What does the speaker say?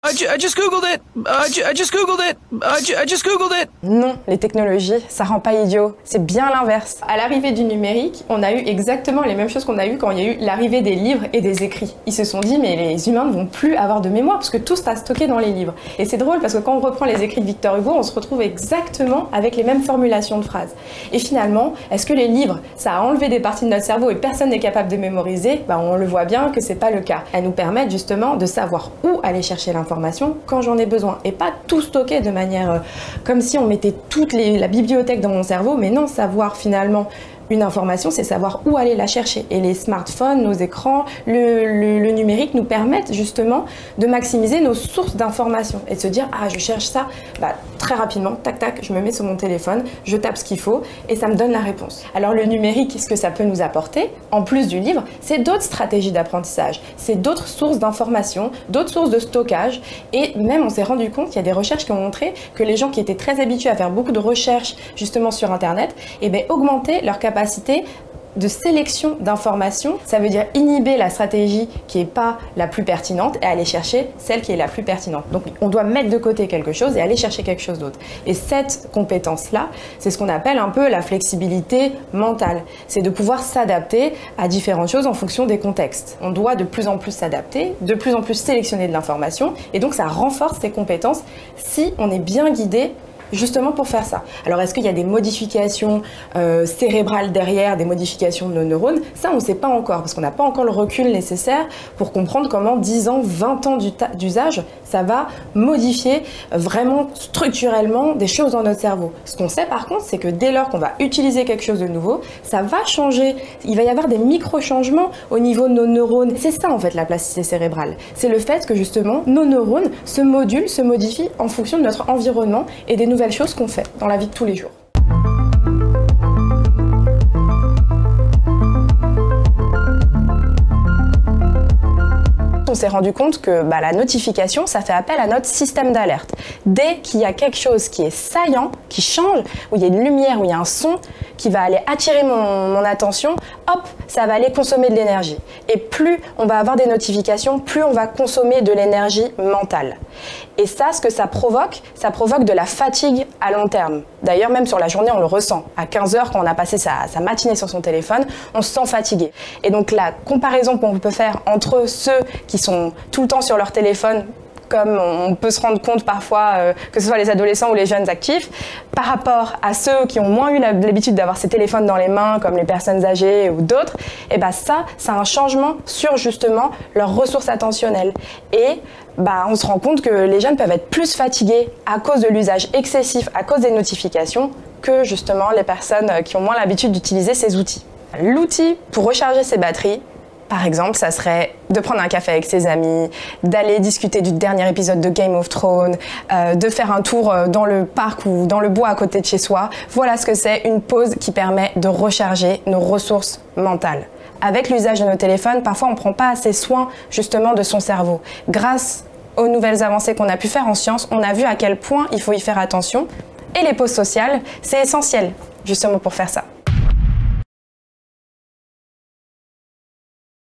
I just googled it. I just googled it. I just googled it. Non, les technologies, ça rend pas idiot. C'est bien l'inverse. À l'arrivée du numérique, on a eu exactement les mêmes choses qu'on a eu quand il y a eu l'arrivée des livres et des écrits. Ils se sont dit, mais les humains ne vont plus avoir de mémoire parce que tout sera stocké dans les livres. Et c'est drôle parce que quand on reprend les écrits de Victor Hugo, on se retrouve exactement avec les mêmes formulations de phrases. Et finalement, est-ce que les livres, ça a enlevé des parties de notre cerveau et personne n'est capable de mémoriser? On le voit bien que c'est pas le cas. Elles nous permettent justement de savoir où aller chercher l'information quand j'en ai besoin et pas tout stocker de manière comme si on mettait toute la bibliothèque dans mon cerveau, mais non, savoir finalement une information, c'est savoir où aller la chercher. Et les smartphones, nos écrans, le numérique nous permettent justement de maximiser nos sources d'informations et de se dire « Ah, je cherche ça, très rapidement, tac tac, je me mets sur mon téléphone, je tape ce qu'il faut et ça me donne la réponse. » Alors le numérique, ce que ça peut nous apporter, en plus du livre, c'est d'autres stratégies d'apprentissage, c'est d'autres sources d'informations, d'autres sources de stockage et même on s'est rendu compte qu'il y a des recherches qui ont montré que les gens qui étaient très habitués à faire beaucoup de recherches justement sur Internet, augmentaient leur capacité de sélection d'informations. Ça veut dire inhiber la stratégie qui n'est pas la plus pertinente et aller chercher celle qui est la plus pertinente. Donc on doit mettre de côté quelque chose et aller chercher quelque chose d'autre. Et cette compétence-là, c'est ce qu'on appelle un peu la flexibilité mentale. C'est de pouvoir s'adapter à différentes choses en fonction des contextes. On doit de plus en plus s'adapter, de plus en plus sélectionner de l'information et donc ça renforce ces compétences si on est bien guidé justement pour faire ça. Alors est-ce qu'il y a des modifications cérébrales derrière, des modifications de nos neurones? Ça on ne sait pas encore parce qu'on n'a pas encore le recul nécessaire pour comprendre comment 10 ans, 20 ans d'usage, ça va modifier vraiment structurellement des choses dans notre cerveau. Ce qu'on sait par contre, c'est que dès lors qu'on va utiliser quelque chose de nouveau, ça va changer. Il va y avoir des micro-changements au niveau de nos neurones. C'est ça en fait la plasticité cérébrale. C'est le fait que justement nos neurones se modulent, se modifient en fonction de notre environnement et des nouvelles choses qu'on fait dans la vie de tous les jours. On s'est rendu compte que la notification, ça fait appel à notre système d'alerte. Dès qu'il y a quelque chose qui est saillant, qui change, où il y a une lumière, où il y a un son qui va aller attirer mon attention, hop, ça va aller consommer de l'énergie. Et plus on va avoir des notifications, plus on va consommer de l'énergie mentale. Et ça, ce que ça provoque de la fatigue à long terme. D'ailleurs, même sur la journée, on le ressent. À 15 h, quand on a passé sa matinée sur son téléphone, on se sent fatigué. Et donc la comparaison qu'on peut faire entre ceux qui sont tout le temps sur leur téléphone, comme on peut se rendre compte parfois, que ce soit les adolescents ou les jeunes actifs, par rapport à ceux qui ont moins eu l'habitude d'avoir ces téléphones dans les mains, comme les personnes âgées ou d'autres, et ça a un changement sur justement leurs ressources attentionnelles. Et on se rend compte que les jeunes peuvent être plus fatigués à cause de l'usage excessif, à cause des notifications, que justement les personnes qui ont moins l'habitude d'utiliser ces outils. L'outil pour recharger ses batteries, par exemple, ça serait de prendre un café avec ses amis, d'aller discuter du dernier épisode de Game of Thrones, de faire un tour dans le parc ou dans le bois à côté de chez soi. Voilà ce que c'est une pause qui permet de recharger nos ressources mentales. Avec l'usage de nos téléphones, parfois on ne prend pas assez soin justement de son cerveau. Grâce aux nouvelles avancées qu'on a pu faire en sciences, on a vu à quel point il faut y faire attention. Et les pauses sociales, c'est essentiel justement pour faire ça.